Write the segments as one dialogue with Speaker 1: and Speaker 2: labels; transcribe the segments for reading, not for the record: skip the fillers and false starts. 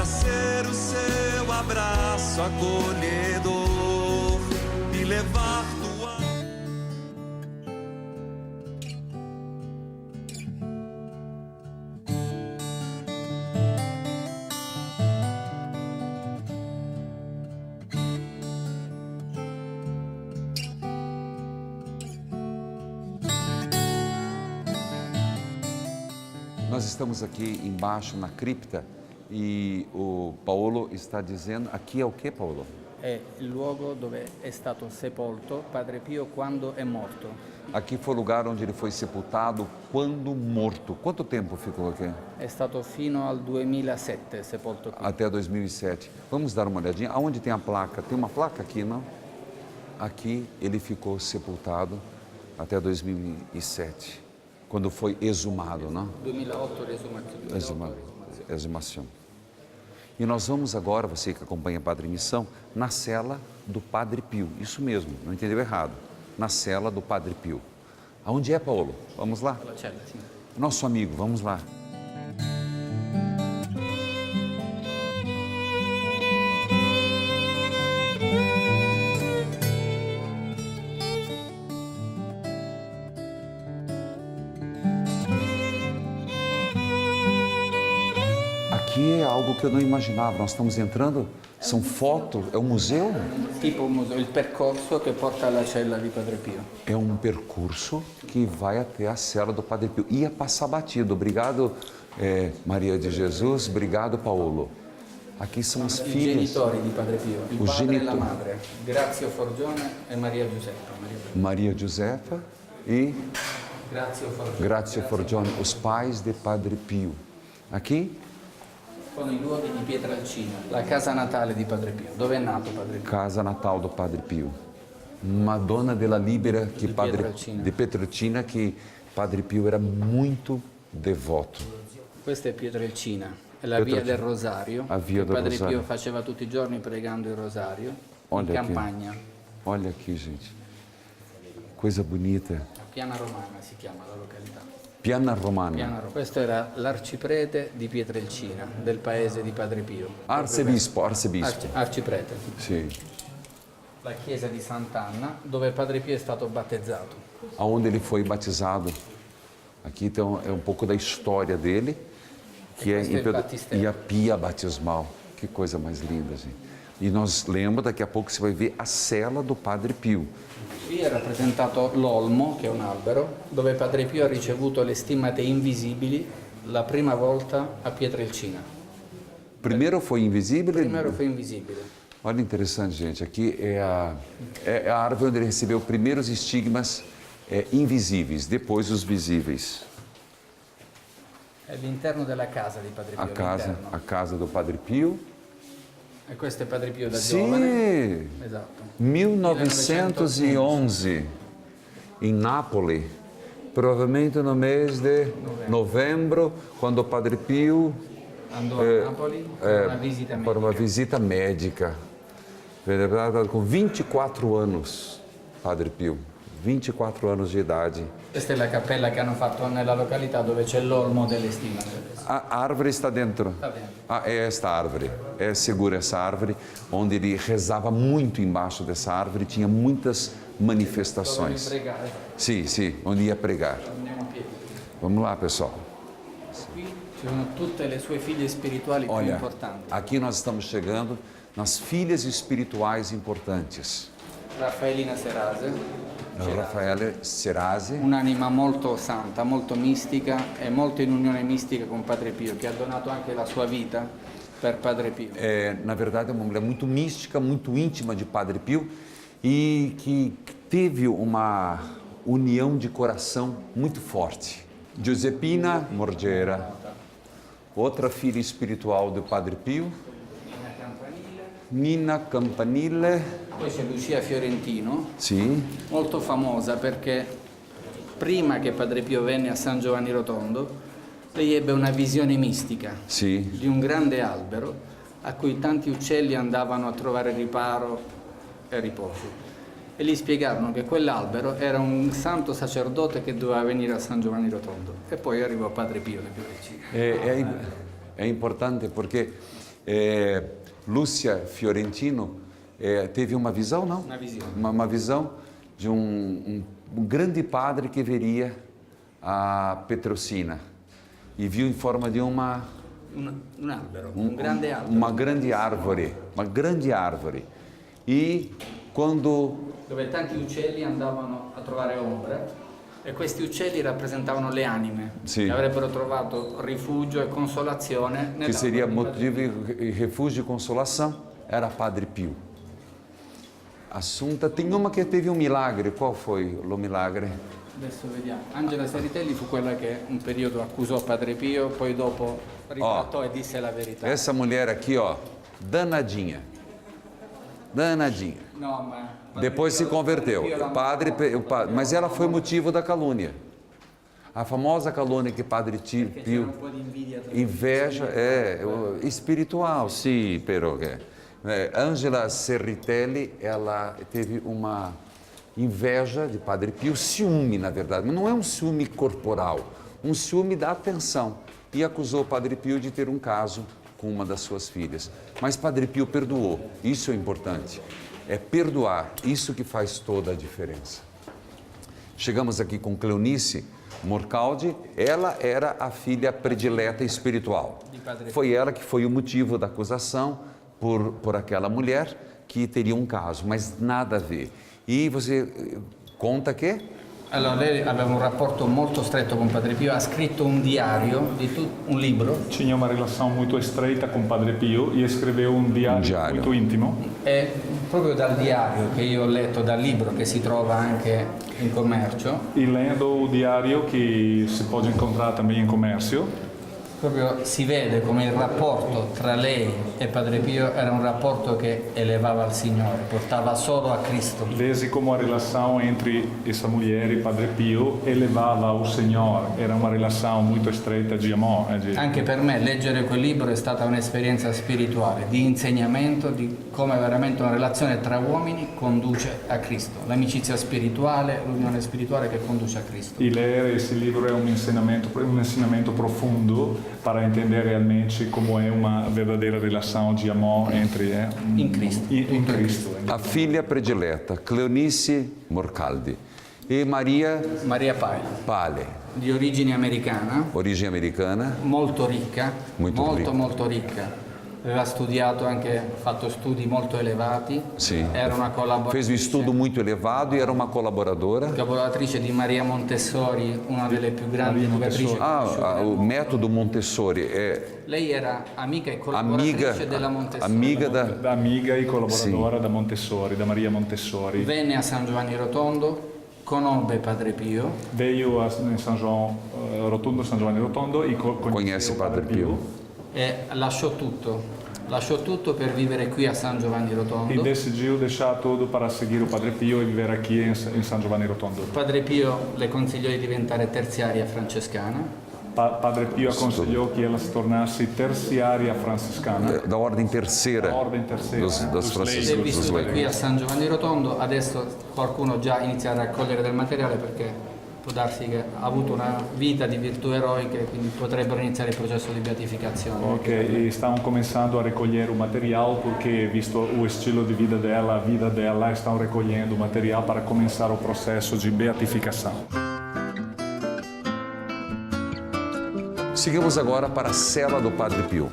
Speaker 1: ser o seu abraço acolhedor e levar tua...
Speaker 2: Nós estamos aqui embaixo na cripta e o Paolo está dizendo, aqui é o que, Paolo?
Speaker 3: È il luogo dove è stato sepolto Padre Pio quando è morto.
Speaker 2: Aqui foi o lugar onde ele foi sepultado quando morto. Quanto tempo ficou aqui?
Speaker 3: È stato fino al 2007 sepolto qui.
Speaker 2: Até 2007. Vamos dar uma olhadinha. Aonde tem a placa? Tem uma placa aqui, não? Aqui ele ficou sepultado até 2007, quando foi exumado, não?
Speaker 3: 2008 resumazione.
Speaker 2: Exumação. E nós vamos agora, você que acompanha a Padre Missão, na cela do Padre Pio. Isso mesmo, não entendeu errado. Na cela do Padre Pio. Aonde é, Paolo? Vamos lá?
Speaker 3: La cella, sì.
Speaker 2: Nosso amigo, vamos lá. Aqui é algo que eu não imaginava. Nós estamos entrando, são fotos, é um museu?
Speaker 3: Tipo un museo, il percorso che porta alla cella di Padre Pio.
Speaker 2: É um percurso que vai até a cela do Padre Pio. Ia passar batido. Obrigado, Maria de Jesus. Obrigado, Paolo. Aqui são as
Speaker 3: I
Speaker 2: filhas.
Speaker 3: genitori di Padre Pio, il
Speaker 2: Os
Speaker 3: padre e la
Speaker 2: genitori.
Speaker 3: madre, Grazio Forgione e Maria Giuseppa.
Speaker 2: Maria Giuseppa e
Speaker 3: Grazio Forgione.
Speaker 2: Grazia Forgione, os pais de Padre Pio. Aqui,
Speaker 3: Sono i luoghi di Pietralcina, la casa natale di Padre Pio. Dove è nato Padre Pio?
Speaker 2: casa natal do Padre Pio. Madonna della Libera que
Speaker 3: De
Speaker 2: Padre
Speaker 3: Pietrelcina.
Speaker 2: de Pietrelcina, que Padre Pio era muito devoto.
Speaker 3: Questa è Pietrelcina, è la via del Rosario,
Speaker 2: A via
Speaker 3: che
Speaker 2: del
Speaker 3: Padre
Speaker 2: Rosario.
Speaker 3: Pio faceva tutti i giorni pregando il Rosario,
Speaker 2: Olha
Speaker 3: in
Speaker 2: aqui.
Speaker 3: campagna.
Speaker 2: Olha aqui, gente. Coisa bonita.
Speaker 3: Piana Romana si chiama la località.
Speaker 2: Piana Romana.
Speaker 3: Questo era l'arciprete di Pietrelcina, del paese di Padre Pio.
Speaker 2: Arcebispo.
Speaker 3: Arciprete.
Speaker 2: Sim.
Speaker 3: La chiesa di Sant'Anna, dove Padre Pio è stato battezzato.
Speaker 2: Aonde ele foi batizado. Aqui então é um pouco da história dele, que é
Speaker 3: questo è il battistero.
Speaker 2: e a pia batismal. Que coisa mais linda, gente. E nós lembra, daqui a pouco você vai ver a cela do Padre Pio.
Speaker 3: Qui è rappresentato l'olmo, che è un albero, dove Padre Pio ha ricevuto le stimmate invisibili la prima volta a Pietrelcina.
Speaker 2: Primeiro foi invisível.
Speaker 3: Primero fu invisibile.
Speaker 2: Olha interessante, gente. Aqui é a árvore onde ele recebeu primeiros estigmas invisíveis, depois os visíveis.
Speaker 3: È l'interno della casa di Padre Pio. l'interno.
Speaker 2: A casa do Padre Pio.
Speaker 3: E questo è Padre Pio da
Speaker 2: Sim,
Speaker 3: giovane. Esatto.
Speaker 2: 1911, em Nápoles, provavelmente no mês de novembro, quando o Padre Pio
Speaker 3: Andò a Napoli per una visita
Speaker 2: para
Speaker 3: medica.
Speaker 2: uma visita médica. Com 24 anos, Padre Pio, 24 anos de idade.
Speaker 3: Questa è la cappella che hanno fatto nella località dove c'è l'olmo delle stimmate.
Speaker 2: A árvore está dentro.
Speaker 3: Está dentro.
Speaker 2: Ah, é esta árvore. É segura essa árvore, onde ele rezava muito embaixo dessa árvore, tinha muitas manifestações.
Speaker 3: Dove pregare.
Speaker 2: Sim, sim, onde ia pregar.
Speaker 3: Andiamo a piedi.
Speaker 2: Vamos lá, pessoal.
Speaker 3: Qui ci sono tutte le sue figlie spirituali più
Speaker 2: Olha,
Speaker 3: importanti.
Speaker 2: aqui nós estamos chegando nas filhas espirituais importantes.
Speaker 3: Raffaellina Serase,
Speaker 2: Raffaele Serase,
Speaker 3: un'anima molto santa, molto mistica e molto in unione mistica con Padre Pio, che ha donato anche la sua vita per Padre Pio.
Speaker 2: na verdade é uma mulher muito mística, muito íntima de Padre Pio e que teve uma união de coração muito forte. Giuseppina Morgera, outra filha espiritual do Padre Pio. Nina Campanile,
Speaker 3: Poi c'è Lucia Fiorentino,
Speaker 2: sì,
Speaker 3: molto famosa perché prima che Padre Pio venne a San Giovanni Rotondo, lei ebbe una visione mistica
Speaker 2: sì,
Speaker 3: di un grande albero a cui tanti uccelli andavano a trovare riparo e riposo. E gli spiegarono che quell'albero era un santo sacerdote che doveva venire a San Giovanni Rotondo. E poi arrivò Padre Pio di Pietrelcina.
Speaker 2: é importante porque Lúcia Fiorentino teve uma visão, não?
Speaker 3: Una visione.
Speaker 2: Uma visão de um grande padre que veria a Petrosina e viu em forma de
Speaker 3: Un albero, un grande albero.
Speaker 2: uma grande árvore. E quando
Speaker 3: Dove tanti uccelli andavano a trovare ombra e questi uccelli rappresentavano le anime
Speaker 2: Sì.
Speaker 3: che avrebbero trovato rifugio e consolazione
Speaker 2: que seria
Speaker 3: nell'albero di Padre
Speaker 2: motivo e refúgio e consolação, era Padre Pio. Assunta, tem uma que teve um milagre, qual foi o milagre?
Speaker 3: Pio. Adesso vediamo. Angela Seritelli fu quella che un periodo accusò Padre Pio, poi dopo ritrattò e disse la verità.
Speaker 2: Essa mulher aqui, ó, danadinha.
Speaker 3: No, ma
Speaker 2: Depois se converteu. Mas ela foi motivo da calúnia. A famosa calúnia que Padre
Speaker 3: c'era
Speaker 2: Pio,
Speaker 3: un po' di invidia tra
Speaker 2: inveja, espiritual, sim, pero Angela Serritelli, ela teve uma inveja de Padre Pio, ciúme, na verdade, mas não é um ciúme corporal, um ciúme da atenção. E acusou Padre Pio de ter um caso com uma das suas filhas. Mas Padre Pio perdoou, isso é importante. É perdoar, isso que faz toda a diferença. Chegamos aqui com Cleonice Morcaldi, ela era a filha predileta espiritual. Foi ela que foi o motivo da acusação por aquela mulher que teria um caso, mas nada a ver. E você conta que?
Speaker 3: Allora, lei aveva un rapporto molto stretto con Padre Pio, ha scritto un diario, un libro,
Speaker 4: Tinha uma relação muito estreita com Padre Pio e escreveu um diário muito íntimo.
Speaker 3: e proprio dal diario che io ho letto, dal libro che si trova anche in commercio,
Speaker 4: E lendo o diário, que se pode encontrar também em comércio,
Speaker 3: proprio si vede come il rapporto tra lei e Padre Pio era un rapporto che elevava al Signore, portava solo a Cristo.
Speaker 4: vê-se como a relação entre essa mulher e Padre Pio elevava ao Senhor. Era uma relação muito estreita de amor.
Speaker 3: Anche per me leggere quel libro è stata un'esperienza spirituale, di insegnamento di come veramente una relazione tra uomini conduce a Cristo, l'amicizia spirituale, l'unione spirituale che conduce a Cristo.
Speaker 4: E ler esse livro é um ensinamento profundo para entender realmente como é uma verdadeira relação de amor entre
Speaker 3: In Cristo.
Speaker 4: em Cristo.
Speaker 2: A filha predileta, Cleonice Morcaldi. E Maria
Speaker 3: Maria Pale,
Speaker 2: Pale,
Speaker 3: di origine americana,
Speaker 2: origem americana,
Speaker 3: molto ricca,
Speaker 2: Molto
Speaker 3: molto ricca. Aveva studiato anche, fatto studi molto elevati,
Speaker 2: sim.
Speaker 3: era una
Speaker 2: Fez um
Speaker 3: collaboratrice,
Speaker 2: estudo muito elevado e era uma colaboradora.
Speaker 3: collaboratrice di Maria Montessori, una delle più grandi educatrici.
Speaker 2: O método Montessori
Speaker 3: Lei era amica e collaboratrice della Montessori.
Speaker 4: Da amiga e colaboradora da Montessori, da Maria Montessori.
Speaker 3: Venne a San Giovanni Rotondo, conobbe Padre Pio,
Speaker 4: Veio em São João Rotondo, São Giovanni Rotondo e
Speaker 2: Conhece
Speaker 4: conheceu
Speaker 2: Padre Pio.
Speaker 3: e lasciò tutto per vivere qui a San Giovanni
Speaker 4: E
Speaker 3: Rotondo.
Speaker 4: decidiu deixar tudo para seguir o Padre Pio e viver aqui em São Giovanni Rotondo.
Speaker 3: Padre Pio le consigliò di diventare terziaria francescana.
Speaker 4: Padre Pio aconselhou que ela se tornasse terciária franciscana,
Speaker 2: Da ordem terceira
Speaker 4: da ordem terceira,
Speaker 2: das
Speaker 4: dos
Speaker 3: Si è
Speaker 2: franciscanas. Dos
Speaker 3: vissuta qui a
Speaker 2: leigos.
Speaker 3: San Giovanni Rotondo, adesso qualcuno già inizia a raccogliere del materiale perché può darsi che ha avuto una vita di virtù eroiche, quindi potrebbero iniziare il processo di beatificazione.
Speaker 4: Ok, e estão começando a recolher o material porque, visto o estilo de vida dela, a vida dela, estão recolhendo o material para começar o processo de beatificação.
Speaker 2: Seguimos agora para a cela do Padre Pio.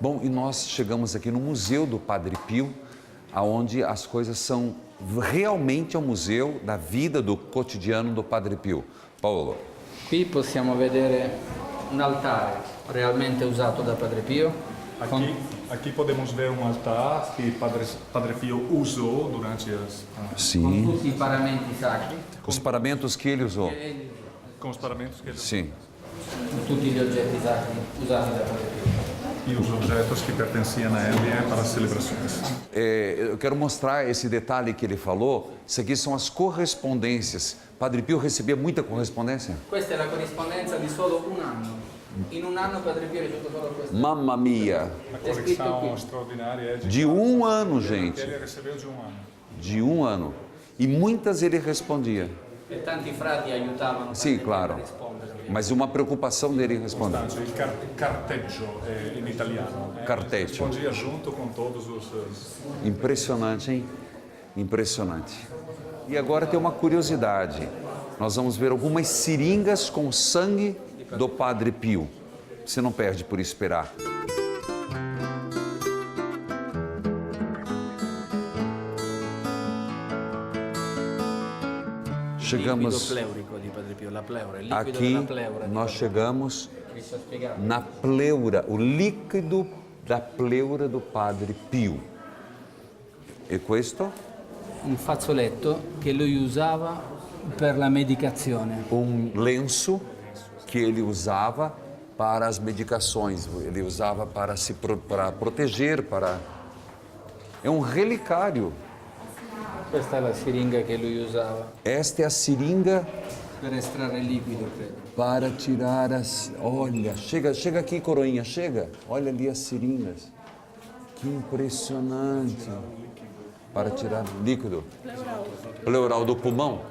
Speaker 2: Bom, e nós chegamos aqui no Museu do Padre Pio, aonde as coisas são realmente um museu da vida, do cotidiano do Padre Pio. Paulo.
Speaker 3: Qui possiamo vedere un altare realmente usato da Padre Pio, con,
Speaker 4: Aqui podemos ver um altar que Padre Pio usou durante as...
Speaker 3: con
Speaker 2: Sim.
Speaker 3: tutti i paramenti sacri,
Speaker 2: Os paramentos que ele usou.
Speaker 4: com os paramentos que ele...
Speaker 2: Sim.
Speaker 3: tutti gli oggetti sacri usati da Padre Pio.
Speaker 4: e os objetos que pertenciam a ele para as celebrações.
Speaker 2: Eu quero mostrar esse detalhe que ele falou. Isso aqui são as correspondências. Padre Pio recebia muita correspondência?
Speaker 3: Questa è la corrispondenza di solo un anno. In un anno Padre Pio ha ricevuto solo questo.
Speaker 2: Mamma mia!
Speaker 4: A coleção extraordinária é
Speaker 2: De um ano, gente.
Speaker 4: ele recebeu de um ano.
Speaker 2: De um ano. E muitas ele respondia.
Speaker 3: E tanti frati aiutavano
Speaker 2: Sì,
Speaker 3: Padre Pio
Speaker 2: claro.
Speaker 3: a rispondere.
Speaker 2: Mas uma preocupação dele responder.
Speaker 4: Portanto, il carteggio in italiano.
Speaker 2: Carteggio.
Speaker 4: Respondia junto com todos os...
Speaker 2: Impressionante, hein? Impressionante. E agora tem uma curiosidade. Nós vamos ver algumas seringas com sangue do Padre Pio. Você não perde por esperar. Chegamos
Speaker 3: Liquido pleurico di Padre Pio, la pleura, il liquido
Speaker 2: aqui,
Speaker 3: della pleura.
Speaker 2: nós chegamos
Speaker 3: Cristo ha spiegato.
Speaker 2: na pleura, o líquido da pleura do Padre Pio. E questo?
Speaker 3: Un fazzoletto che lui usava per la medicazione.
Speaker 2: Lenço que ele usava para as medicações, ele usava para para proteger, é um relicário.
Speaker 3: Questa è la siringa che lui usava
Speaker 2: Esta é a seringa
Speaker 3: per estrarre il liquido, credo.
Speaker 2: para tirar as... Olha, chega aqui, coroinha, chega. Olha ali as seringas. Que impressionante. Para tirar líquido. Pleural do pulmão.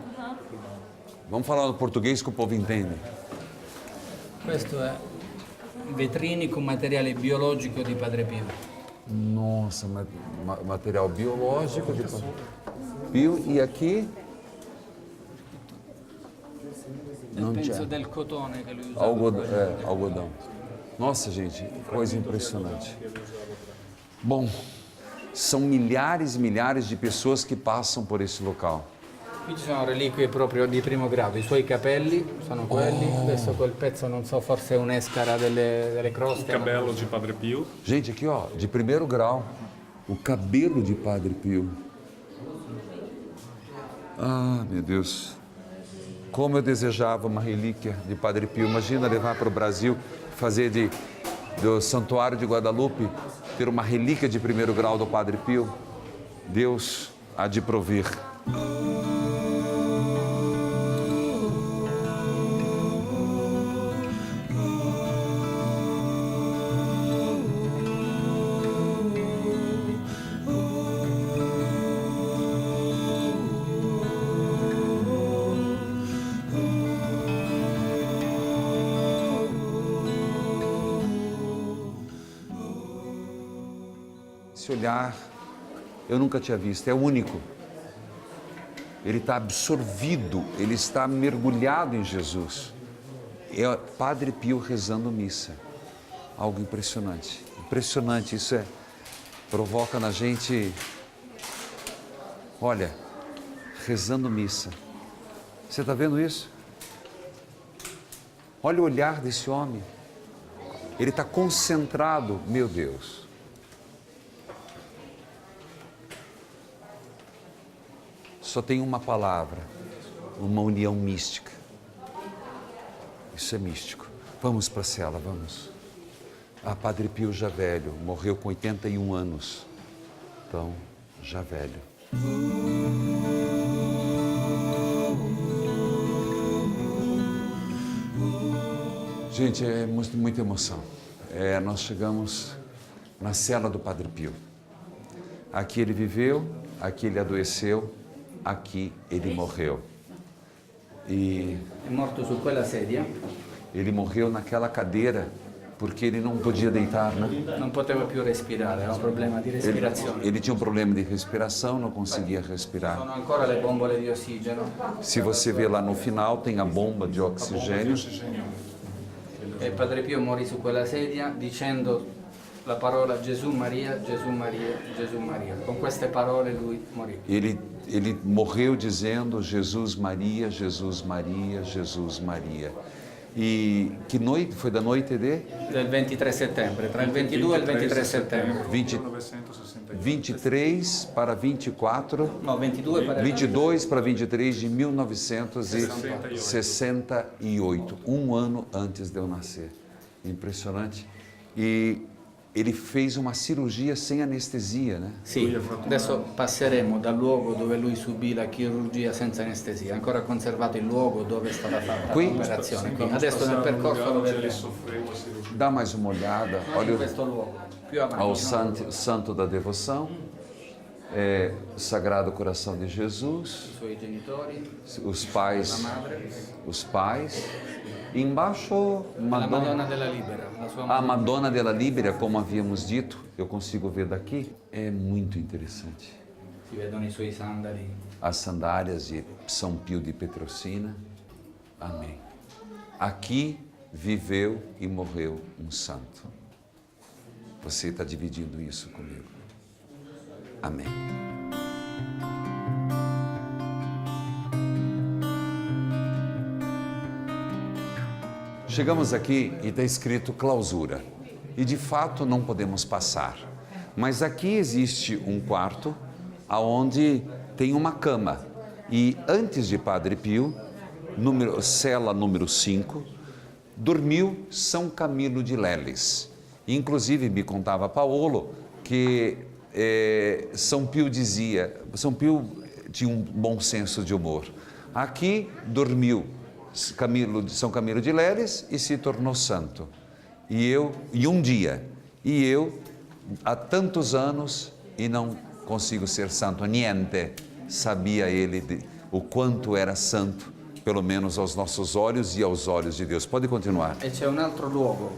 Speaker 2: Vamos falar no português que o povo entende.
Speaker 3: Questo è vetrini con materiale biologico di Padre Pio.
Speaker 2: Nossa, material biológico de Pio. E aqui?
Speaker 3: Penso del cotone che lui usava.
Speaker 2: Algodão. Nossa, gente, coisa impressionante. Bom, são milhares e milhares de pessoas que passam por esse local.
Speaker 3: Qui ci sono reliquie proprio di primo grado, i suoi capelli sono quelli, adesso quel pezzo non so, forse è un'escara delle croste.
Speaker 4: Cabelo de Padre Pio.
Speaker 2: Gente, aqui ó, de primeiro grau, o cabelo de Padre Pio. Ah, meu Deus. Como eu desejava uma relíquia de Padre Pio. Imagina levar para o Brasil, fazer do Santuário de Guadalupe, ter uma relíquia de primeiro grau do Padre Pio. Deus há de prover. Esse olhar eu nunca tinha visto, é único. Ele está absorvido, ele está mergulhado em Jesus. É Padre Pio rezando missa. Algo impressionante. Impressionante, isso provoca na gente, olha, rezando missa. Você está vendo isso? Olha o olhar desse homem. Ele está concentrado, meu Deus. Só tem uma palavra, uma união mística. Isso é místico. Vamos para a cela, vamos. Padre Pio já velho, morreu com 81 anos. Então, já velho. Gente, é muita emoção. Nós chegamos na cela do Padre Pio. Aqui ele viveu, aqui ele adoeceu, aqui ele morreu. E
Speaker 3: È morto su quella sedia,
Speaker 2: ele morreu naquela cadeira porque ele não podia deitar, né?
Speaker 3: non poteva più respirare, aveva un problema di respirazione.
Speaker 2: Ele tinha um problema de respiração, não conseguia respirar.
Speaker 3: Sono ancora le bombole di ossigeno
Speaker 2: Se você vê lá no final, tem a bomba de oxigênio.
Speaker 3: e Padre Pio morì su quella sedia dicendo la parola Gesù Maria, Gesù Maria, Gesù Maria. Con queste parole lui morì.
Speaker 2: Ele morreu dizendo Jesus Maria, Jesus Maria, Jesus Maria. E que noite? Foi da noite de?
Speaker 3: Del 23 settembre, tra il 22 e il 23 settembre.
Speaker 2: 23 para 24,
Speaker 3: No, 22 para
Speaker 2: 22 para 23 de 1968, um ano antes de eu nascer. Impressionante. E ele fez uma cirurgia sem anestesia, né?
Speaker 3: Sì, adesso passeremo dal luogo dove lui subì la chirurgia senza anestesia, ancora conservato il luogo dove è stata fatta
Speaker 2: Qui?
Speaker 3: l'operazione. Qui. Adesso nel percorso lo vedremo.
Speaker 2: Dá mais uma olhada,
Speaker 3: In
Speaker 2: olha
Speaker 3: questo luogo, più avanti.
Speaker 2: ao
Speaker 3: no?
Speaker 2: santo da devoção, Sagrado Coração de Jesus,
Speaker 3: I suoi genitori,
Speaker 2: os
Speaker 3: la
Speaker 2: pais,
Speaker 3: madre,
Speaker 2: E embaixo,
Speaker 3: la Madonna della Libera, la sua
Speaker 2: a
Speaker 3: madre.
Speaker 2: Madonna della Libera, como havíamos dito, eu consigo ver daqui, é muito interessante.
Speaker 3: Si vedono i suoi sandali.
Speaker 2: As sandálias de São Pio de Petrocina. Amém. Aqui viveu e morreu um santo. Você está dividindo isso comigo. Amém. Chegamos aqui e está escrito clausura. E de fato não podemos passar. Mas aqui existe um quarto onde tem uma cama. E antes de Padre Pio, cela número 5, dormiu São Camilo de Leles. Inclusive me contava Paolo que São Pio tinha um bom senso de humor. Aqui dormiu São Camilo de Leles e se tornou santo. E eu há tantos anos e não consigo ser santo. Niente sabia ele o quanto era santo, pelo menos aos nossos olhos e aos olhos de Deus. Pode continuar.
Speaker 3: E c'è un altro luogo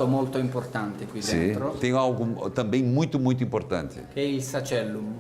Speaker 3: molto importante qui
Speaker 2: Sim,
Speaker 3: dentro,
Speaker 2: tem algo também muito importante.
Speaker 3: che è il Sacellum,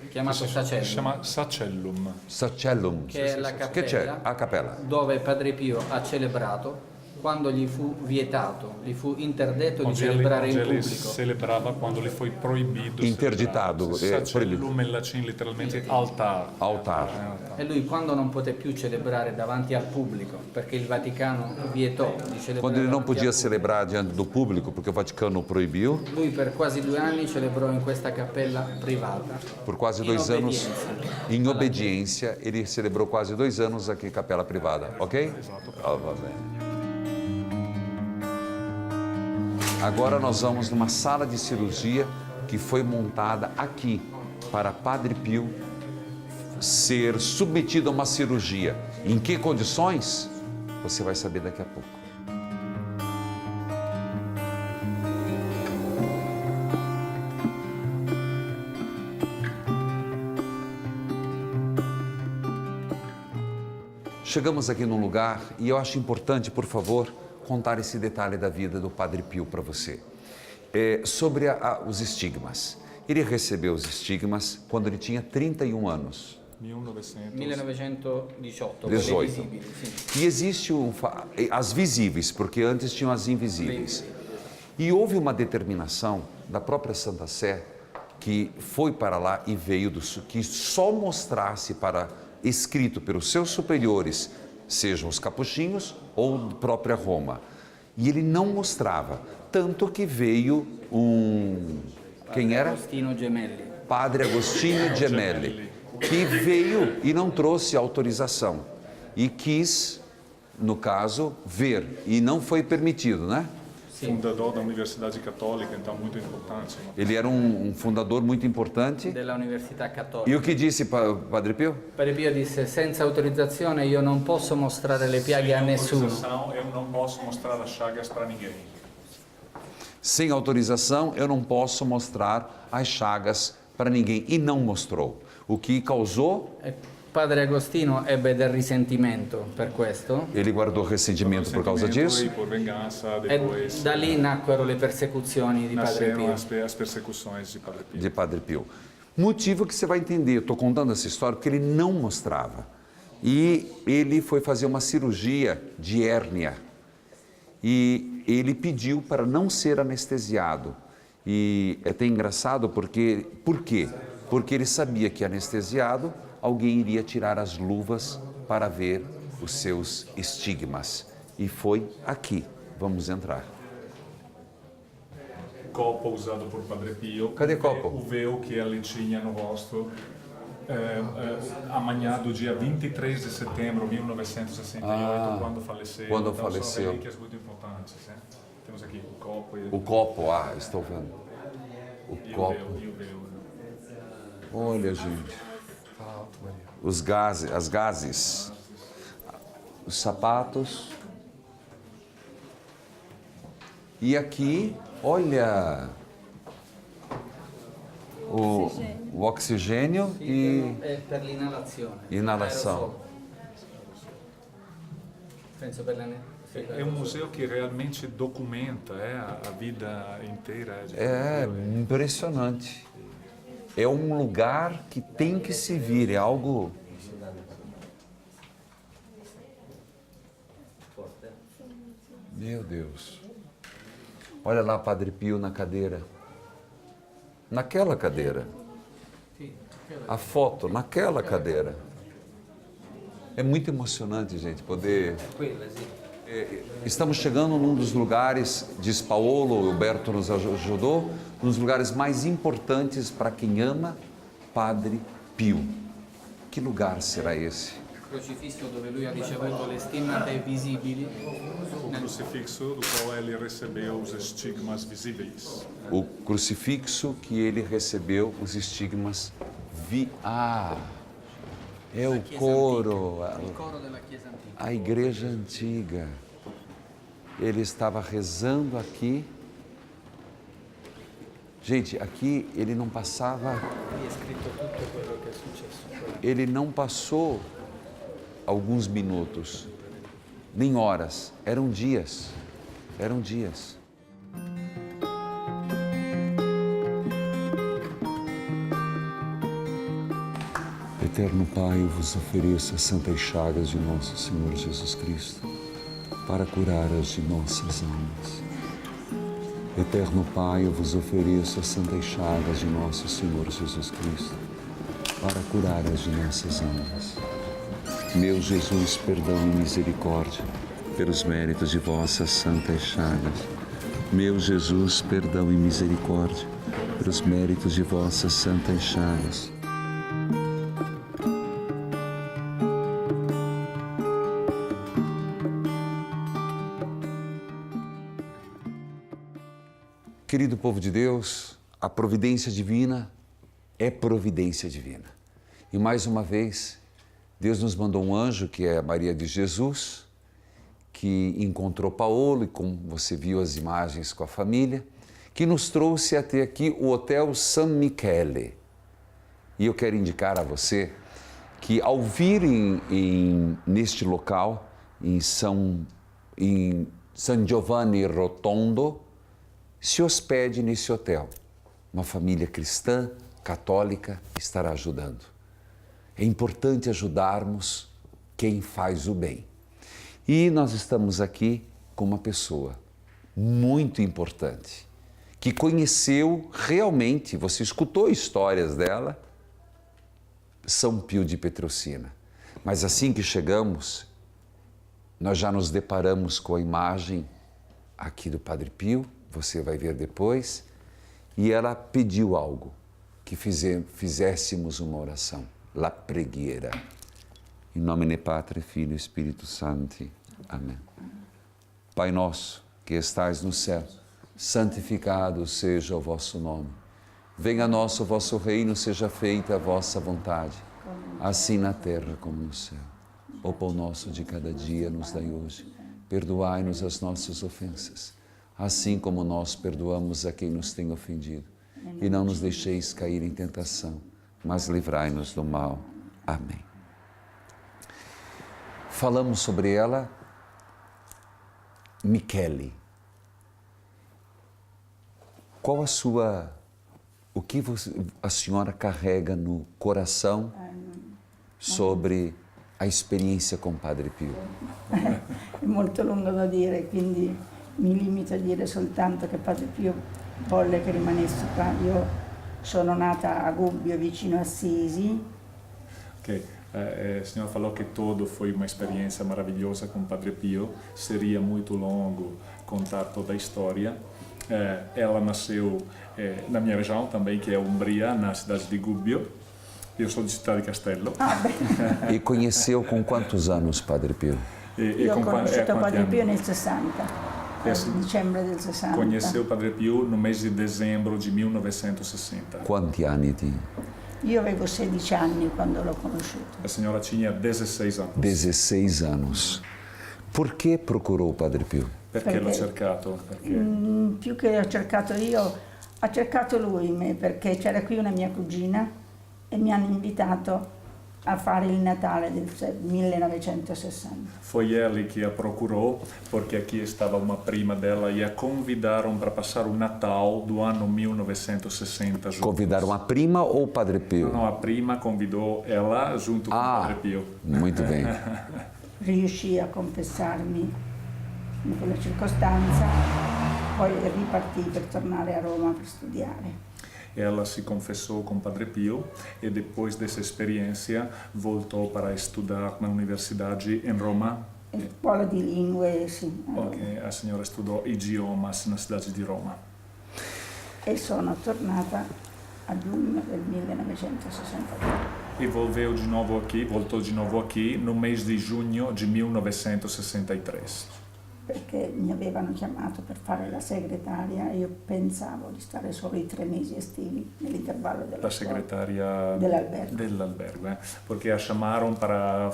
Speaker 3: chiamato Sacellum,
Speaker 4: Si chiama Sacellum.
Speaker 2: Sacellum.
Speaker 3: che è la
Speaker 2: Che c'è?
Speaker 3: cappella
Speaker 2: A cappella.
Speaker 3: dove Padre Pio ha celebrato quando gli fu vietato, gli fu interdetto di
Speaker 4: Onde
Speaker 3: celebrare in
Speaker 4: ele
Speaker 3: pubblico.
Speaker 4: celebrava quando lhe foi proibido
Speaker 2: Interditado,
Speaker 4: celebrar.
Speaker 2: é,
Speaker 4: Sacellum in latino letteralmente altar.
Speaker 2: Altar.
Speaker 3: E lui quando non poté più celebrare davanti al pubblico, perché il Vaticano vietò di celebrare
Speaker 2: Quando ele não
Speaker 3: davanti
Speaker 2: podia
Speaker 3: al
Speaker 2: celebrar diante do público, porque o Vaticano proibiu,
Speaker 3: pubblico, lui per quasi 2 anni celebrò in questa cappella privata.
Speaker 2: por quase
Speaker 3: In
Speaker 2: 2 anos,
Speaker 3: obbedienza.
Speaker 2: em obediência, ele celebrou quase 2 anos aqui em capela privada, ok? Va bene. Agora nós vamos numa sala de cirurgia que foi montada aqui para Padre Pio ser submetido a uma cirurgia. Em que condições? Você vai saber daqui a pouco. Chegamos aqui num lugar e eu acho importante, por favor, contar esse detalhe da vida do Padre Pio para você. Sobre os estigmas. Ele recebeu os estigmas quando ele tinha 31 anos.
Speaker 3: 1918,
Speaker 2: 18.
Speaker 3: quelle visibili, sì.
Speaker 2: E existe as visíveis, porque antes tinham as invisíveis. E houve uma determinação da própria Santa Sé que foi para lá e veio que só mostrasse escrito pelos seus superiores, sejam os capuchinhos ou própria Roma. E ele não mostrava, tanto que veio quem era?
Speaker 3: Agostino Gemelli.
Speaker 2: Padre Agostinho Gemelli, que veio e não trouxe autorização e quis, no caso, ver e não foi permitido, né?
Speaker 4: Fundador da Universidade Católica, então muito importante.
Speaker 2: Ele era um fundador muito importante.
Speaker 3: Della Università Cattolica.
Speaker 2: E o que disse Padre Pio?
Speaker 3: Padre Pio disse: senza autorizzazione io non posso mostrare le piaghe a nessuno.
Speaker 4: Eu não posso mostrar as chagas para ninguém.
Speaker 2: Sem autorização, eu não posso mostrar as chagas para ninguém. E não mostrou. O que causou?
Speaker 3: E Padre Agostino ebbe del risentimento per questo.
Speaker 2: Ele guardou ressentimento por causa disso.
Speaker 4: E por vingança,
Speaker 3: E
Speaker 4: depois
Speaker 3: da lì nacquero le persecuzioni di Padre
Speaker 4: nasceram
Speaker 3: Pio.
Speaker 4: as persecuções de Padre Pio.
Speaker 2: De Padre Pio. Motivo que você vai entender. Eu estou contando essa história porque ele não mostrava. E ele foi fazer uma cirurgia de hérnia. E ele pediu para não ser anestesiado. E é até engraçado porque... Por quê? Porque ele sabia que anestesiado, alguém iria tirar as luvas para ver os seus estigmas. E foi aqui. Vamos entrar.
Speaker 4: Copo usado por Padre Pio.
Speaker 2: Cadê copo?
Speaker 4: O véu que ele tinha no rosto. Amanhã do dia 23 de setembro de 1968, quando faleceu.
Speaker 2: Quando
Speaker 4: então,
Speaker 2: faleceu.
Speaker 4: São relíquias muito importantes. Temos aqui, o copo e
Speaker 2: O copo, estou vendo. O copo.
Speaker 4: e o véu.
Speaker 2: Olha, gente. Os gases, as gases. Os sapatos. E aqui, olha, o oxigênio e
Speaker 3: È per l'inalazione.
Speaker 2: inalação.
Speaker 3: Aerosol. Penso per
Speaker 4: É um museu que realmente documenta a vida inteira.
Speaker 2: É impressionante. É um lugar que tem que se vir, é algo... Meu Deus. Olha lá, Padre Pio na cadeira. Naquela cadeira. A foto, naquela cadeira. É muito emocionante, gente, poder...
Speaker 3: Quella, sì.
Speaker 2: Estamos chegando num dos lugares, diz Paolo, o Alberto nos ajudou, um dos lugares mais importantes para quem ama Padre Pio. Que lugar será esse?
Speaker 3: Crocifisso dove lui ha ricevuto le stimmate visibili.
Speaker 4: O crucifixo do qual ele recebeu os estigmas visíveis.
Speaker 2: O crucifixo que ele recebeu, os estigmas é o coro,
Speaker 3: Il coro della chiesa antica.
Speaker 2: a igreja antiga. Ele estava rezando aqui. Gente, aqui ele não passava,
Speaker 3: Qui è scritto tutto quello che è successo.
Speaker 2: ele não passou alguns minutos, nem horas, eram dias, eram dias. Eterno Pai, eu vos ofereço as santas chagas de nosso Senhor Jesus Cristo, para curar as de nossas almas. Eterno Pai, eu vos ofereço as santas chagas de nosso Senhor Jesus Cristo, para curar as de nossas almas. Meu Jesus, perdão e misericórdia, pelos méritos de vossas santas chagas. Meu Jesus, perdão e misericórdia, pelos méritos de vossas santas chagas. Querido povo de Deus, a providência divina é providência divina. E mais uma vez, Deus nos mandou um anjo, que é a Maria de Jesus, que encontrou Paolo, e como você viu as imagens com a família, que nos trouxe até aqui o Hotel San Michele. E eu quero indicar a você que ao vir neste local, em San Giovanni Rotondo, se hospede nesse hotel. Uma família cristã, católica, estará ajudando. É importante ajudarmos quem faz o bem. E nós estamos aqui com uma pessoa muito importante, que conheceu realmente, você escutou histórias dela, São Pio de Petrocina. Mas assim que chegamos, nós já nos deparamos com a imagem aqui do Padre Pio, você vai ver depois, e ela pediu algo, que fizéssemos uma oração, la preghiera. Em nome de Patre, Filho e Espírito Santo. Amém. Pai nosso, que estais no céu, santificado seja o vosso nome. Venha a nós o vosso reino, seja feita a vossa vontade, assim na terra como no céu. O pão nosso de cada dia nos dai hoje. Perdoai-nos as nossas ofensas, assim como nós perdoamos a quem nos tem ofendido. E não nos deixeis cair em tentação, mas livrai-nos do mal. Amém. Falamos sobre ela, Michele. Qual o que a senhora carrega no coração sobre a experiência com Padre Pio?
Speaker 5: È molto lungo da dire, quindi mi limito a dire soltanto che Padre Pio volle che rimanessi qua. Io sono nata a Gubbio, vicino a Assisi.
Speaker 4: Ok, a senhora falou que todo foi uma experiência maravilhosa com Padre Pio. Seria muito longo contar toda a história. Ela nasceu na minha região também, que é Umbria, na cidade de Gubbio. Eu sou de Città di Castello.
Speaker 2: E conheceu com quantos anos Padre Pio?
Speaker 5: Io ho conosciuto Padre Pio nel 60. dicembre del 60.
Speaker 4: Conheceu Padre Pio no mês de dezembro de 1960.
Speaker 2: Quanti anni tinha?
Speaker 5: Io avevo 16 anni quando l'ho conosciuto.
Speaker 4: A senhora tinha 16 anos.
Speaker 2: 16 anos. Por que procurou o Padre Pio?
Speaker 4: Perché l'ho cercato? Perché
Speaker 5: Più che ho cercato io, ha cercato lui me, perché c'era qui una mia cugina e mi hanno invitato a fare il Natale del 1960.
Speaker 4: foi ele que a procurou, porque aqui estava uma prima dela e a convidaram para passar o Natal do ano 1960 juntos.
Speaker 2: Convidaram a prima ou o Padre Pio?
Speaker 4: Não, a prima convidou ela junto com o Padre Pio.
Speaker 2: Muito bem.
Speaker 5: Riuscì a confessarmi in quella circostanza, poi ripartì per tornare a Roma per studiare.
Speaker 4: Ela se confessou com Padre Pio e depois dessa experiência voltou para estudar na universidade em Roma.
Speaker 5: Scuola di lingue, sì, a Roma.
Speaker 4: Ok, a senhora estudou idiomas na cidade de Roma.
Speaker 5: E sono tornata a giugno del 1963.
Speaker 4: E voltou de novo aqui no mês de junho de 1963.
Speaker 5: Perché mi avevano chiamato per fare la segretaria e io pensavo di stare solo i 3 mesi estivi nell'intervallo della
Speaker 4: Da
Speaker 5: scuola,
Speaker 4: secretária
Speaker 5: dell'albergo.
Speaker 4: Porque a chamaram para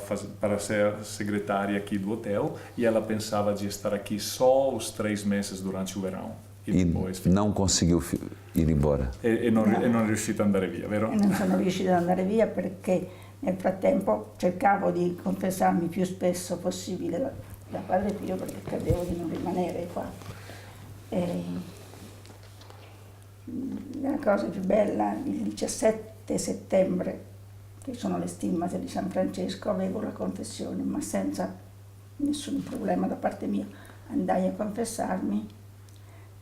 Speaker 4: ser secretária aqui do hotel e ela pensava de estar aqui só os 3 meses durante o verão.
Speaker 2: E
Speaker 4: depois
Speaker 2: não conseguiu ir embora.
Speaker 4: e non è riuscita ad andare via, vero?
Speaker 5: E non sono riuscita ad andare via perché nel frattempo cercavo di confessarmi più spesso possibile da Padre Pio perché credevo di non rimanere qua. E la cosa più bella, il 17 settembre, che sono le stimmate di San Francesco, avevo la confessione, ma senza nessun problema da parte mia. Andai a confessarmi,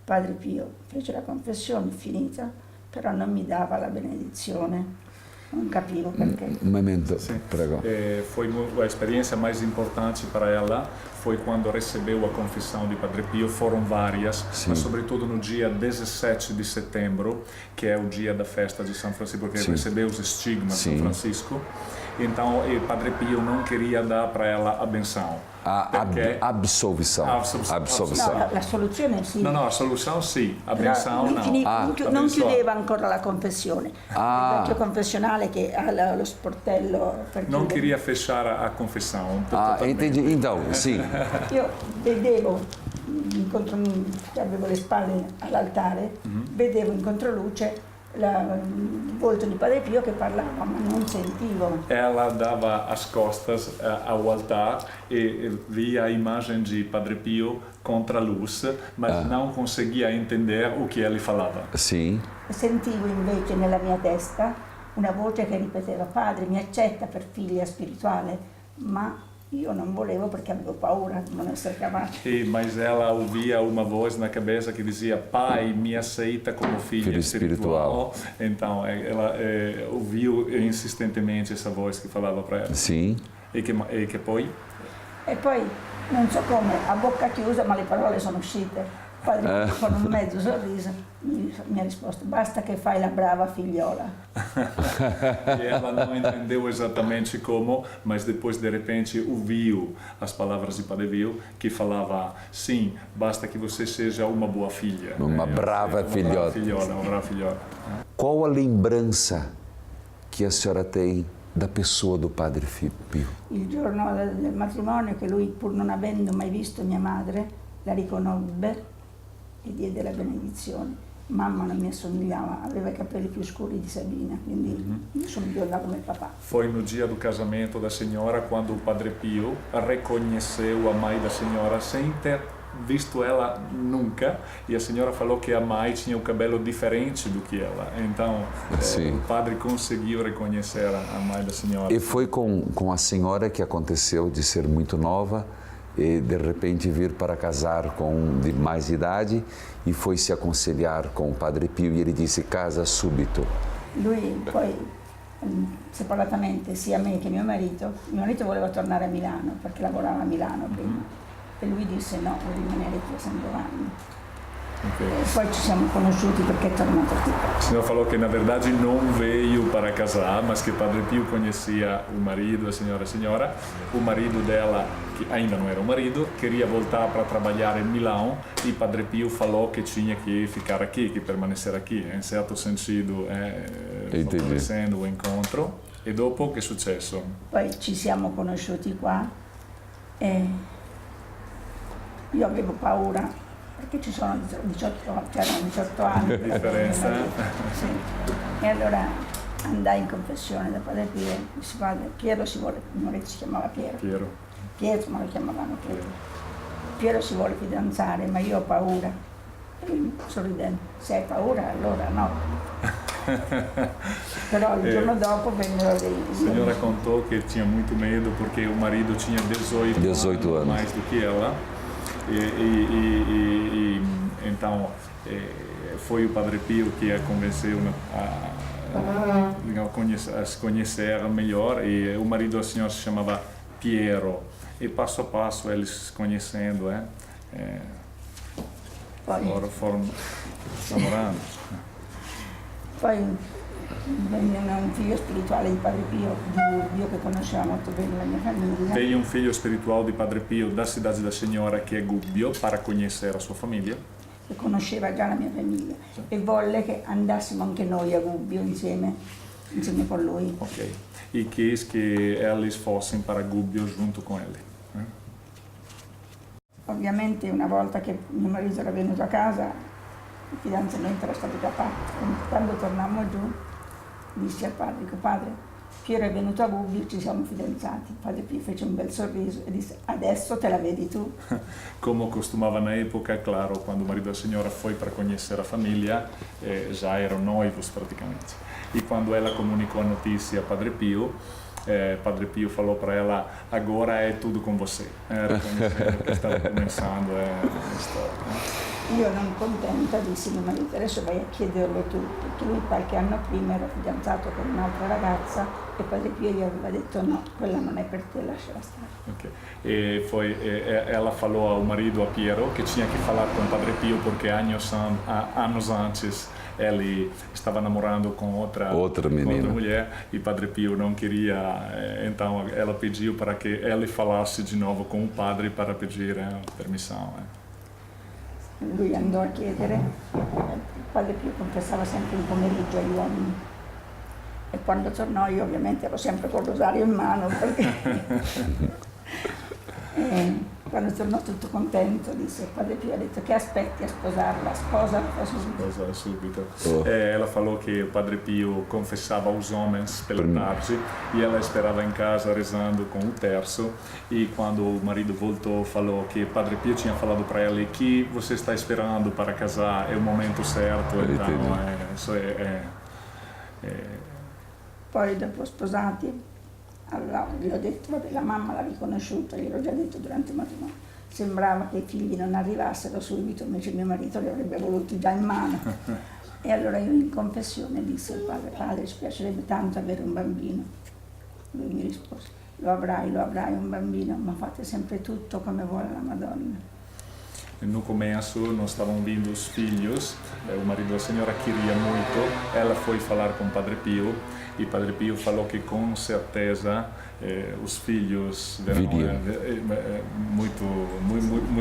Speaker 5: Padre Pio fece la confessione, finita, però non mi dava la benedizione, non capivo perché.
Speaker 2: Um momento,
Speaker 4: Sim.
Speaker 2: prego.
Speaker 4: Foi a experiência mais importante para ela foi quando recebeu a confissão de Padre Pio. Foram várias, mas sobretudo no dia 17 de setembro, que é o dia da festa de São Francisco, porque recebeu os estigmas de São Francisco. Então, Padre Pio não queria dar para ela a benção.
Speaker 2: A absolvição.
Speaker 4: Absolvição.
Speaker 5: No, la soluzione sì.
Speaker 4: No, a solução sì, a
Speaker 5: Però
Speaker 4: benção
Speaker 5: lui
Speaker 4: não.
Speaker 5: non chiudeva ancora la confessione. Il vecchio confessionale che ha lo sportello per
Speaker 4: Non
Speaker 5: chiudere.
Speaker 4: queria fechar a confissão.
Speaker 2: Entendi. Então, sim.
Speaker 5: Io vedevo, avevo le spalle all'altare, vedevo in controluce il volto di Padre Pio che parlava, ma non sentivo.
Speaker 4: Ela dava as costas ao altar e via a imagem de Padre Pio contra a luz, mas não conseguia entender o que ele falava.
Speaker 2: Sim.
Speaker 5: Sentivo invece nella mia testa una voce che ripeteva: Padre, mi accetta per figlia spirituale, ma io non volevo perché avevo paura di non essere capace.
Speaker 4: Mas ela ouvia uma voz na cabeça que dizia: Pai, me aceita como filha espiritual. Então ela ouviu insistentemente essa voz que falava para ela.
Speaker 2: Sim.
Speaker 4: E che poi?
Speaker 5: E poi non so come, a bocca chiusa, ma le parole sono uscite. Padre Pio, con un mezzo sorriso mi ha risposto: basta che fai la brava figliola.
Speaker 4: E ela não entendeu exatamente como, mas depois de repente ouviu as palavras de Padre Pio que falava: sim, basta que você seja uma boa filha.
Speaker 2: Uma brava filhota.
Speaker 4: Uma brava filhota.
Speaker 2: Qual a lembrança que a senhora tem da pessoa do Padre Pio?
Speaker 5: Il giorno del matrimonio, che lui, pur non avendo mai visto mia madre, la riconobbe e diede la benedizione. Mamma non mi assomigliava, aveva i capelli più scuri di Sabina, quindi io sono bionda come papà.
Speaker 4: Foi no dia do casamento da senhora quando o Padre Pio reconheceu a mãe da senhora sem ter visto ela nunca, e a senhora falou que a mãe tinha o cabelo diferente do que ela. Então o padre conseguiu reconhecer a mãe da senhora.
Speaker 2: E foi com a senhora que aconteceu de ser muito nova e de repente vir para casar com um de mais idade e foi se aconselhar com o Padre Pio e ele disse: casa subito.
Speaker 5: Lui poi separatamente sia me che mio marito voleva tornare a Milano perché lavorava a Milano prima e lui disse: no, vuoi rimanere qui a San Giovanni.
Speaker 4: Ok.
Speaker 5: E poi ci siamo conosciuti perché è tornato qui.
Speaker 4: O senhor falou que na verdade não veio para casar, mas que Padre Pio conhecia o marido, a senhora. O marido dela, que ainda não era o marido, queria voltar para trabalhar em Milão e Padre Pio falou que tinha que ficar aqui, que permanecer aqui. Em certo sentido, favorecendo o encontro. E dopo che è successo?
Speaker 5: Poi ci siamo conosciuti qua e io avevo paura perché c'erano 18 anni di
Speaker 4: differenza.
Speaker 5: Sì. E allora andai in confessione da Padre Pio e dissi: padre, Piero si vuole, mio marito si chiamava Piero, Pietro, ma lo chiamavano Piero. Piero si vuole fidanzare, ma io ho paura. E lui sorridendo: se hai paura allora no. Però il giorno dopo vennero dei...
Speaker 4: A senhora contou que tinha muito medo porque o marido tinha 18 anos mais do que ela e então foi o Padre Pio que a convenceu a se conhecer melhor e o marido da senhora se chamava Piero e passo a passo eles se conhecendo foram namorando.
Speaker 5: Poi venne un figlio spirituale di Padre Pio, Dio che conosceva molto bene la mia famiglia.
Speaker 4: Veio um filho espiritual di Padre Pio da cidade da Senhora che è Gubbio para conhecer a sua famiglia.
Speaker 5: Che conosceva già la mia famiglia e volle che andassimo anche noi a Gubbio insieme con lui.
Speaker 4: Ok. E quis che eles fossem para Gubbio junto com ele.
Speaker 5: Ovviamente una volta che mio marito era venuto a casa il fidanzamento era stato già fatto. Quando tornammo giù dissi al padre: padre, Piero è venuto a Gubbio, ci siamo fidanzati. Padre Pio fece un bel sorriso e disse: adesso te la vedi tu.
Speaker 4: Como costumava na época, claro, quando o marido da senhora foi para conhecer a família, já eram noivos praticamente. E quando ela comunicou a notícia a Padre Pio falou para ela: agora é tudo com você. Reconhecendo che stava começando a storia.
Speaker 5: Io non contenta dissi mio marito: adesso vai a chiederlo tu, perché lui qualche anno prima era fidanzato con un'altra ragazza e Padre Pio gli aveva detto: no, quella non è per te, lasciala stare.
Speaker 4: Okay. Ela falou ao marido, a Piero, que tinha que falar com Padre Pio porque anos antes ele estava namorando com outra mulher e Padre Pio não queria, então ela pediu para que ele falasse de novo com o padre para pedir permissão.
Speaker 5: Lui andò a chiedere, il Padre Pio confessava sempre il pomeriggio agli uomini e quando tornò io ovviamente ero sempre con il rosario in mano perché quando tornò tutto contento disse: Padre Pio ha detto: che aspetti a sposarla, sposa
Speaker 4: subito. Ela falou que o Padre Pio confessava aos homens pela tarde e ela esperava em casa rezando com o terço e quando o marido voltou falou que Padre Pio tinha falado para ela que você está esperando para casar, é o momento certo, então
Speaker 5: Poi dopo sposati allora, gli ho detto: vabbè, la mamma l'ha riconosciuta, gliel'ho già detto durante il matrimonio. Sembrava che i figli non arrivassero subito, invece mio marito li avrebbe voluti già in mano. E allora io in confessione dissi al padre: padre, ci piacerebbe tanto avere un bambino. Lui mi rispose: lo avrai un bambino, ma fate sempre tutto come vuole la Madonna.
Speaker 4: No começo não estavam vindo os filhos, o marido da senhora queria muito, ela foi falar com Padre Pio e Padre Pio falou que com certeza os filhos viriam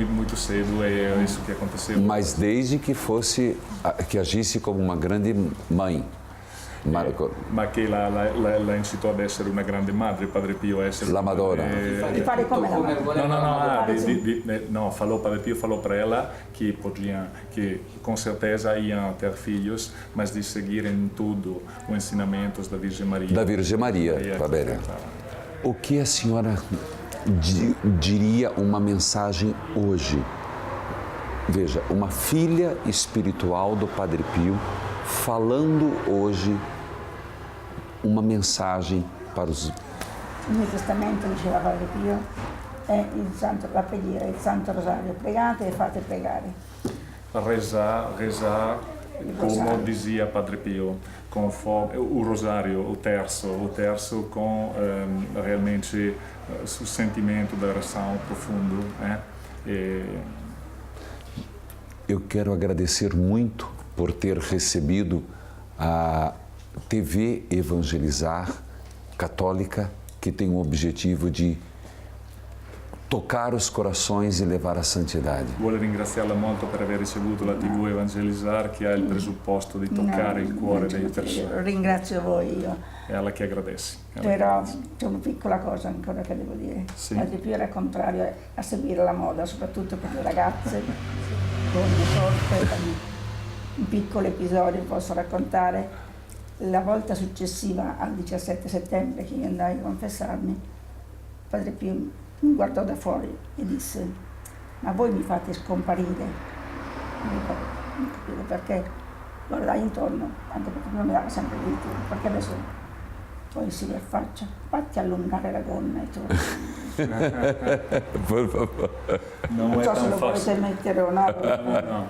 Speaker 4: muito cedo, é isso que aconteceu.
Speaker 2: Mas desde que agisse como uma grande mãe.
Speaker 4: Ma che la incitò ad essere una grande madre, Padre Pio, a essere
Speaker 2: la Madonna.
Speaker 5: Di fare come la
Speaker 4: Madonna. No, Padre Pio falou para ela que com certeza iam ter filhos, mas de seguir em tudo os ensinamentos da Virgem Maria.
Speaker 2: Da Virgem Maria, va bene. O que a senhora diria uma mensagem hoje? Veja, uma filha espiritual do Padre Pio falando hoje uma mensagem para os...
Speaker 5: Il mio testamento, diceva Padre Pio, è la preghiera, il Santo Rosario. Pregate e fate pregare.
Speaker 4: Rezar, como dizia Padre Pio, conforme o rosário, o terço com realmente o sentimento da oração profundo,
Speaker 2: eu quero agradecer muito por ter recebido a TV Evangelizar Católica, que tem o objetivo de tocar os corações e levar à santidade.
Speaker 4: Vuole ringraziarla molto per aver ricevuto la TV Evangelizzar, che ha il presupposto di toccare il cuore delle persone.
Speaker 5: Ringrazio voi io.
Speaker 4: È alla che agradece.
Speaker 5: Però c'è una piccola cosa ancora che devo dire.
Speaker 4: Sì.
Speaker 5: Padre Pio era contrario a seguire la moda, soprattutto per le ragazze, con le torte, con un piccolo episodio posso raccontare. La volta successiva al 17 settembre che io andai a confessarmi, Padre Pio mi guardò da fuori e disse: ma voi mi fate scomparire? Non capivo perché. Guardai intorno, anche perché non mi dava sempre il tempo, perché adesso poi si riaffaccia, fatti allungare la gonna e torna. Non so se lo volete mettere o no.
Speaker 4: No.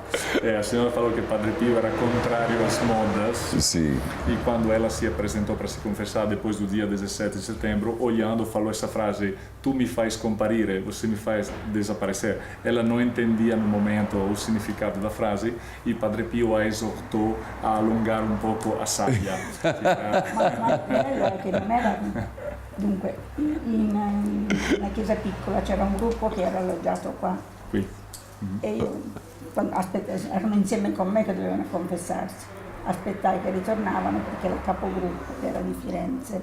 Speaker 4: A senhora falou que Padre Pio era contrário às modas.
Speaker 2: Sim.
Speaker 4: E quando ela se apresentou para se confessar depois do dia 17 de setembro, olhando, falou essa frase: tu me faz comparire, você me faz desaparecer. Ela não entendia no momento o significado da frase e Padre Pio a exortou a alongar un poco a saia.
Speaker 5: Ma bello è che non era. Dunque, in una chiesa piccola c'era un gruppo che era alloggiato qua.
Speaker 4: Qui.
Speaker 5: E io, erano insieme con me che dovevano confessarsi. Aspettai che ritornavano perché il capogruppo, che era di Firenze,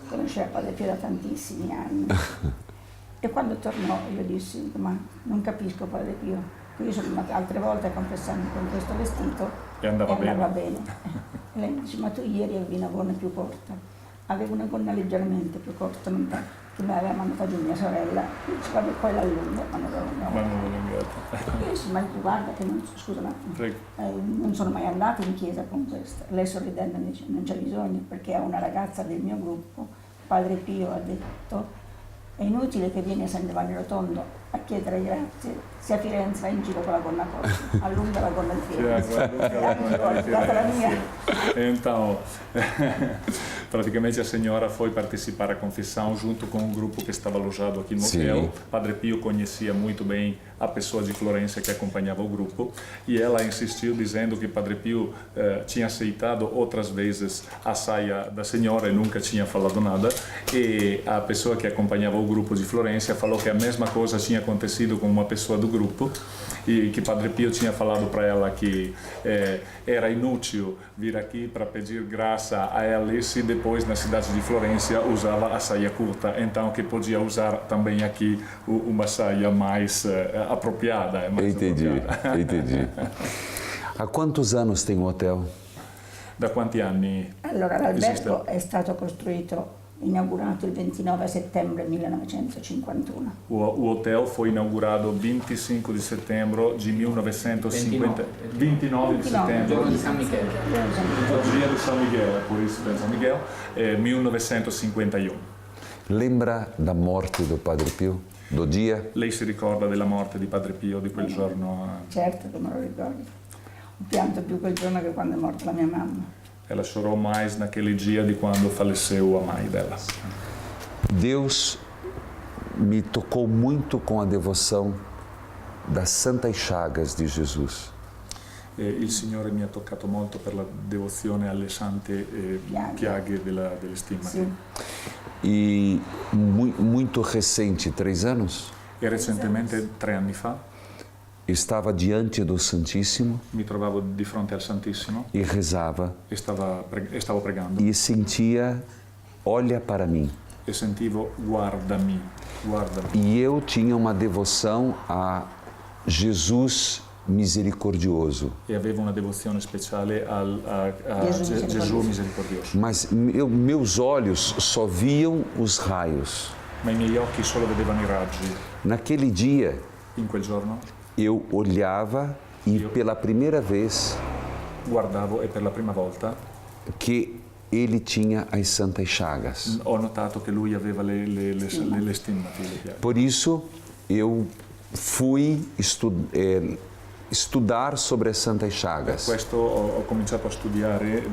Speaker 5: conosceva Padre Pio da tantissimi anni. E quando tornò io dissi: ma non capisco Padre Pio, io sono andata altre volte a confessarmi con questo vestito
Speaker 4: e andava
Speaker 5: bene. E lei mi dice: ma tu ieri avevi una gonna più corta. Avevo una gonna leggermente più corta, non tanto, che mi aveva mandato giù mia sorella. Io dice: vabbè, poi l'allungo, ma non l'ho allungata. Io dice: ma tu guarda che non, scusa un attimo, non sono mai andata in chiesa con questa. Lei sorridendo mi dice: non c'è bisogno, perché è una ragazza del mio gruppo. Padre Pio ha detto: è inutile che vieni a San Giovanni Rotondo a chiedere grazie, se a Firenze vai in giro con la gonna corta, allunga la gonna di Firenze. La mia.
Speaker 4: Então, praticamente a senhora foi participar da confissão junto com um grupo que estava alojado aqui no hotel. Padre Pio conhecia muito bem a pessoa de Florença que acompanhava o grupo e ela insistiu dizendo que Padre Pio tinha aceitado outras vezes a saia da senhora e nunca tinha falado nada, e a pessoa que acompanhava o grupo de Florença falou que a mesma coisa tinha acontecido com uma pessoa do grupo e que Padre Pio tinha falado para ela que era inútil vir aqui para pedir graça a ela se depois na cidade de Florença usava a saia curta, então que podia usar também aqui uma saia mais apropriada.
Speaker 2: Entendi. Há quantos anos tem o hotel?
Speaker 4: Da quanti anni?
Speaker 5: Allora, l'albergo è stato costruito, inaugurato il 29 settembre 1951.
Speaker 4: O hotel foi inaugurado 25 de setembro de 1950. 29 de setembro.
Speaker 3: Giorno di San Michele.
Speaker 4: Il dia di San Miguel, por isso de San Miguel, 1951.
Speaker 2: Lembra da morte do Padre Pio? Do dia?
Speaker 4: Lei si ricorda della morte di Padre Pio di quel giorno?
Speaker 5: Certo che me lo ricordo. Ho pianto più quel giorno che quando è morta la mia mamma.
Speaker 4: Ela chorou mais naquele dia de quando faleceu a mãe dela.
Speaker 2: Deus me tocou muito com a devoção das Santas Chagas de Jesus.
Speaker 4: Il Signore mi ha toccato molto per la devozione alle sante piaghe delle stimmate.
Speaker 5: Sì.
Speaker 2: E muito recente, 3 anos,
Speaker 4: E recentemente, 3 anni fa,
Speaker 2: estava diante do Santíssimo
Speaker 4: mi trovavo di fronte al Santissimo
Speaker 2: e rezava
Speaker 4: e stavo pregando
Speaker 2: e sentia: olha para mim.
Speaker 4: e sentivo guardami.
Speaker 2: E eu tinha uma devoção a Jesus misericordioso.
Speaker 4: E avevo una devozione speciale a Gesù misericordioso.
Speaker 2: Mas meus olhos só viam os raios.
Speaker 4: Ma i miei occhi solo vedevano i raggi.
Speaker 2: Naquele dia,
Speaker 4: In quel giorno
Speaker 2: eu olhava e pela primeira vez
Speaker 4: guardavo e per la prima volta
Speaker 2: que ele tinha as Santas Chagas.
Speaker 4: ho notato che lui aveva le stimmati, le piaghe.
Speaker 2: Por isso, eu fui estudar sobre as Santas Chagas.
Speaker 4: Questo ho cominciato a studiare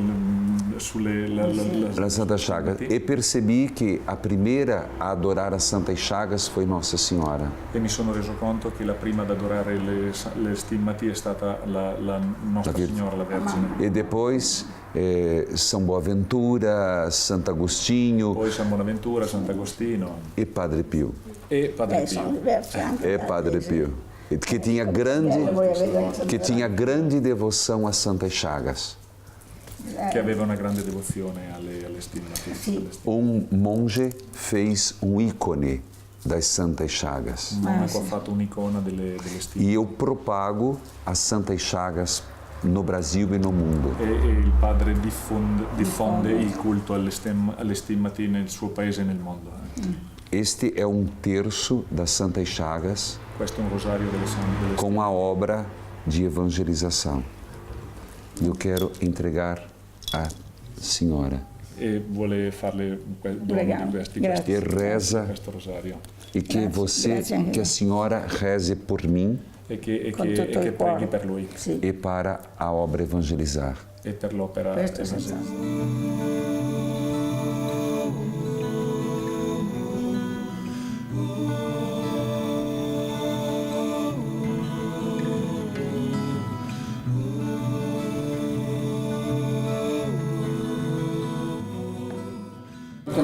Speaker 4: sulle
Speaker 2: Las Santas Chagas. E percebi que a primeira a adorar as Santas Chagas foi Nossa Senhora.
Speaker 4: e mi sono reso conto che la prima ad adorare le stimmati è stata la Nostra Signora, la Vergine.
Speaker 2: E depois São Boaventura, Santo Agostinho
Speaker 4: Poi San Bonaventura, Sant'Agostino
Speaker 2: e Padre Pio.
Speaker 4: e Padre
Speaker 5: Sono
Speaker 4: Pio.
Speaker 5: diversi anche.
Speaker 2: E
Speaker 5: da
Speaker 2: Padre
Speaker 5: chiese.
Speaker 2: Pio. Que tinha grande devoção às Santas Chagas.
Speaker 4: che aveva una grande devozione alle stimmati.
Speaker 5: Sì.
Speaker 2: Monge fez ícone das Santas Chagas.
Speaker 4: Un monaco ha fatto un'icona delle stimmati.
Speaker 2: E eu propago as Santas Chagas no Brasil e no mundo.
Speaker 4: E il padre diffonde il culto alle stimmati nel suo paese e nel mondo.
Speaker 2: Este é terço das Santas Chagas
Speaker 4: Questo è un rosario delle stimmati.
Speaker 2: com a obra de evangelização. Eu quero entregar à Senhora.
Speaker 4: E vuole farle
Speaker 5: Preghiamo.
Speaker 4: questi
Speaker 5: Grazie.
Speaker 2: E reza
Speaker 4: questo rosario.
Speaker 2: e que
Speaker 5: grazie anche
Speaker 2: que a Senhora reze por mim
Speaker 4: E che
Speaker 5: Con tutto il
Speaker 4: preghi
Speaker 5: cuore.
Speaker 4: per lui
Speaker 5: Sì.
Speaker 2: e para a obra evangelizar.
Speaker 4: e per l'opera
Speaker 5: Questo
Speaker 4: evangelica.
Speaker 5: senza.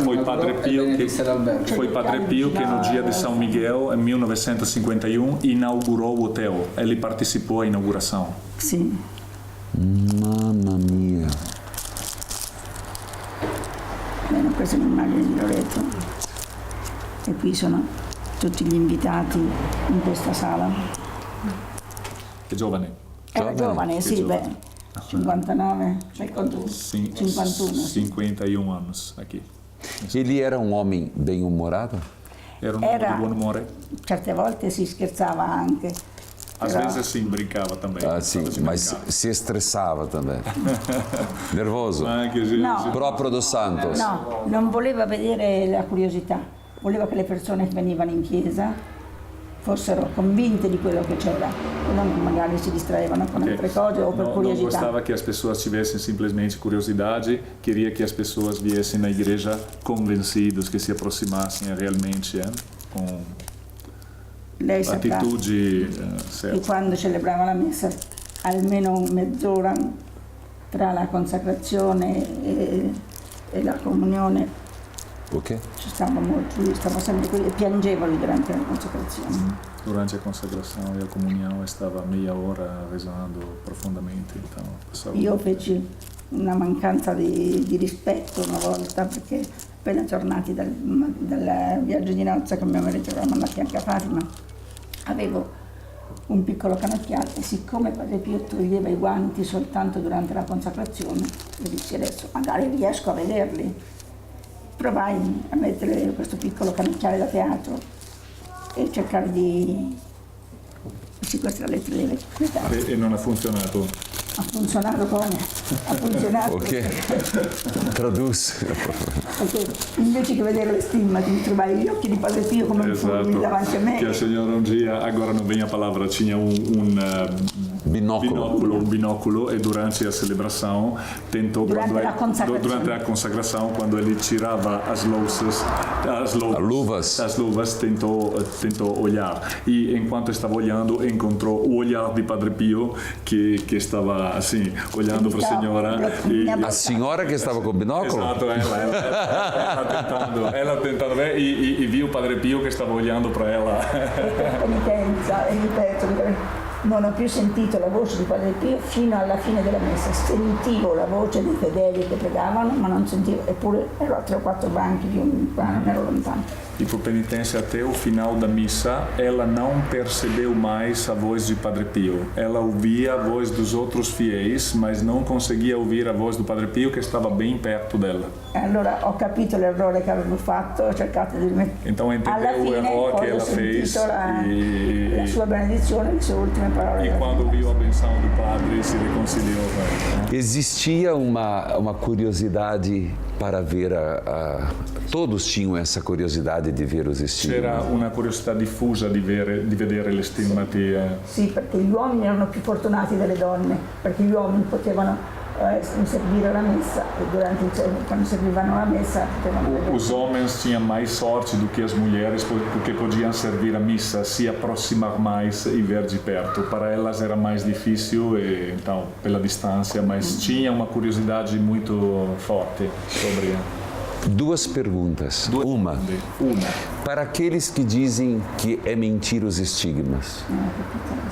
Speaker 4: Foi Padre Pio
Speaker 3: Alberto.
Speaker 4: Foi Padre Pio que no dia de São Miguel, em 1951, inaugurou o hotel. Ele participou à inauguração.
Speaker 5: Sì.
Speaker 2: Mamma mia.
Speaker 5: Abbiamo preso un'immagine di Loreto e qui sono tutti gli invitati in questa sala.
Speaker 4: Che giovane.
Speaker 5: Era giovane, sì,
Speaker 4: giovane.
Speaker 5: beh, 59, sai quanto? 51, sì.
Speaker 4: 51 anos aqui.
Speaker 2: Ele era homem bem-humorado?
Speaker 4: Era un uomo di buon umore.
Speaker 5: Certe volte si scherzava anche,
Speaker 4: Às
Speaker 5: però
Speaker 4: vezes si imbrincava também.
Speaker 2: Ah, sim, mas se estressava também. Nervoso?
Speaker 4: Ma anche se
Speaker 5: No.
Speaker 2: Próprio do Santos.
Speaker 5: no, non voleva vedere la curiosità, voleva che le persone che venivano in chiesa fossero convinte di quello che c'era e non che magari si distraevano con altre cose o per
Speaker 4: não
Speaker 5: curiosità.
Speaker 4: gostava que as pessoas tivessem simplesmente curiosidade, queria que as pessoas viessem na igreja convencidos, que se aproximassem realmente com
Speaker 5: Lei saprà
Speaker 4: atitude
Speaker 5: che
Speaker 4: certa.
Speaker 5: quando celebrava la messa almeno mezz'ora tra la consacrazione e la comunione
Speaker 2: O quê?
Speaker 5: ci stava molto, lui stava sempre qui e piangeva lui durante la consacrazione.
Speaker 4: Durante a consagração e a comunhão estava meia hora rezando profondamente, então passava.
Speaker 5: Io feci una mancanza di rispetto una volta perché appena tornati dal viaggio di nozze che mio marito eravamo andati anche a Fatima, avevo un piccolo canocchiale e siccome Padre Pio toglieva i guanti soltanto durante la consacrazione, io dissi adesso magari riesco a vederli. Provai a mettere questo piccolo canocchiale da teatro e cercare di... Sì, questa è la lettera delle
Speaker 4: E non ha funzionato.
Speaker 5: Ha funzionato come? Ha funzionato.
Speaker 2: O quê? Traduz.
Speaker 5: Perché invece che vedere le stimmati mi trovai gli occhi di Padre Pio come un fulmine davanti a me.
Speaker 4: Que a senhora um dia, agora não vem a palavra, tinha
Speaker 2: Binóculo.
Speaker 4: um binóculo e durante a celebração tentou
Speaker 5: Durante a consagração.
Speaker 4: durante a consagração quando ele tirava as luvas tentou olhar e enquanto estava olhando encontrou o olhar de Padre Pio que estava assim olhando para a senhora
Speaker 2: A senhora que estava com o binóculo?
Speaker 4: Esatto, ela tentando ver e viu o Padre Pio che stava olhando para ela.
Speaker 5: Penitenza e ripeto, non ho più sentito la voce di Padre Pio fino alla fine della messa. Sentivo la voce dei fedeli che pregavano, ma non sentivo, eppure ero a 3 o 4 banchi più qua, non ero lontano.
Speaker 4: E por penitência até o final da missa, ela não percebeu mais a voz de Padre Pio. Ela ouvia a voz dos outros fiéis, mas não conseguia ouvir a voz do Padre Pio che stava bem perto dela.
Speaker 5: E allora ho capito l'errore che avevo fatto, ho cercato di rimettere.
Speaker 4: Então
Speaker 5: Alla
Speaker 4: entendeu o
Speaker 5: fine
Speaker 4: erro
Speaker 5: poi
Speaker 4: che
Speaker 5: ho
Speaker 4: ela fez
Speaker 5: sentito la sua benedizione, le sue ultime ultime parole.
Speaker 4: E quando ouviu a benção do padre si riconciliò.
Speaker 2: Existia uma curiosidade para ver todos tinham essa curiosidade de ver os
Speaker 4: C'era
Speaker 2: estigmas.
Speaker 4: una curiosità diffusa di vedere le stimmati.
Speaker 5: Sì, perché gli uomini erano più fortunati delle donne, perché gli uomini potevano servire la messa e quando servivano la messa potevano vedere.
Speaker 4: Os homens tinham mais sorte do que as mulheres porque podiam servir a missa, se aproximar mais e ver de perto. Para elas era mais difícil, então, pela distância, mas tinha uma curiosidade muito forte sobre.
Speaker 2: Duas perguntas. Uma, para aqueles que dizem que é mentira os estigmas.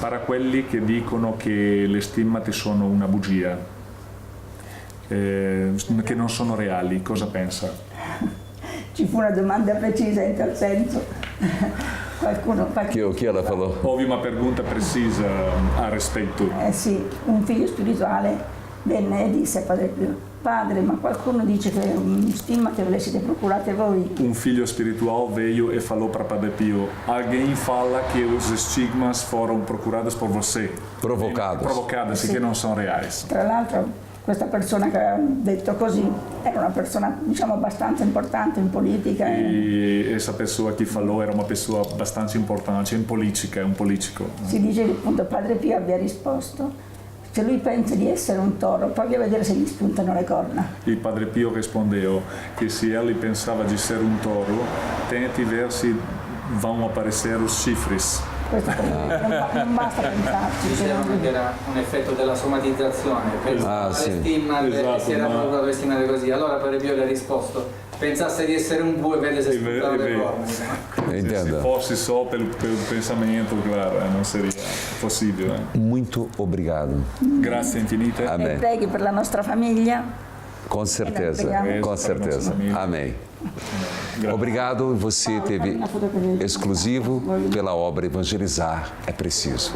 Speaker 4: Para quelli che dicono che le stimmate sono una bugia, che non sono reali, cosa pensa?
Speaker 5: Ci fu una domanda precisa in tal senso.
Speaker 2: O que ela falou?
Speaker 4: Houve uma pergunta precisa a respeito.
Speaker 5: Sì, un figlio spirituale venne e disse a Padre Pio: padre, ma qualcuno dice che un stimmate ve le siete procurate voi.
Speaker 4: Um filho espiritual veio e falou para Padre Pio: alguém fala que os estigmas foram procurados por você. Provocadas e che non sono reais.
Speaker 5: Tra l'altro questa persona che ha detto così era una persona, diciamo, abbastanza importante in politica.
Speaker 4: E essa pessoa que falou era uma pessoa bastante importante em política, é um político.
Speaker 5: Si dice che appunto Padre Pio abbia risposto: se lui pensa di essere un toro, provi a vedere se gli spuntano le corna.
Speaker 4: E Padre Pio rispondeu que se ele pensava de ser um touro, tente ver se vão aparecer os chifres.
Speaker 5: Questo non basta pensarci.
Speaker 3: Dicevano che era un effetto della somatizzazione, pensava alle
Speaker 2: sì.
Speaker 3: stimmate
Speaker 4: Esatto,
Speaker 3: e si era procurato le stimmate così. Allora Padre Pio le ha risposto: pensasse di essere un bue e vede se spuntano le corna.
Speaker 4: Se
Speaker 2: Entenda.
Speaker 4: fosse só pelo pensamento, claro, não seria possível.
Speaker 2: Muito obrigado.
Speaker 4: Grazie infinite.
Speaker 2: Amém.
Speaker 5: E preghi per la nostra famiglia.
Speaker 2: Com certeza,
Speaker 5: Obrigado.
Speaker 2: com certeza. Amém. Obrigado, você teve exclusivo pela obra Evangelizar é Preciso.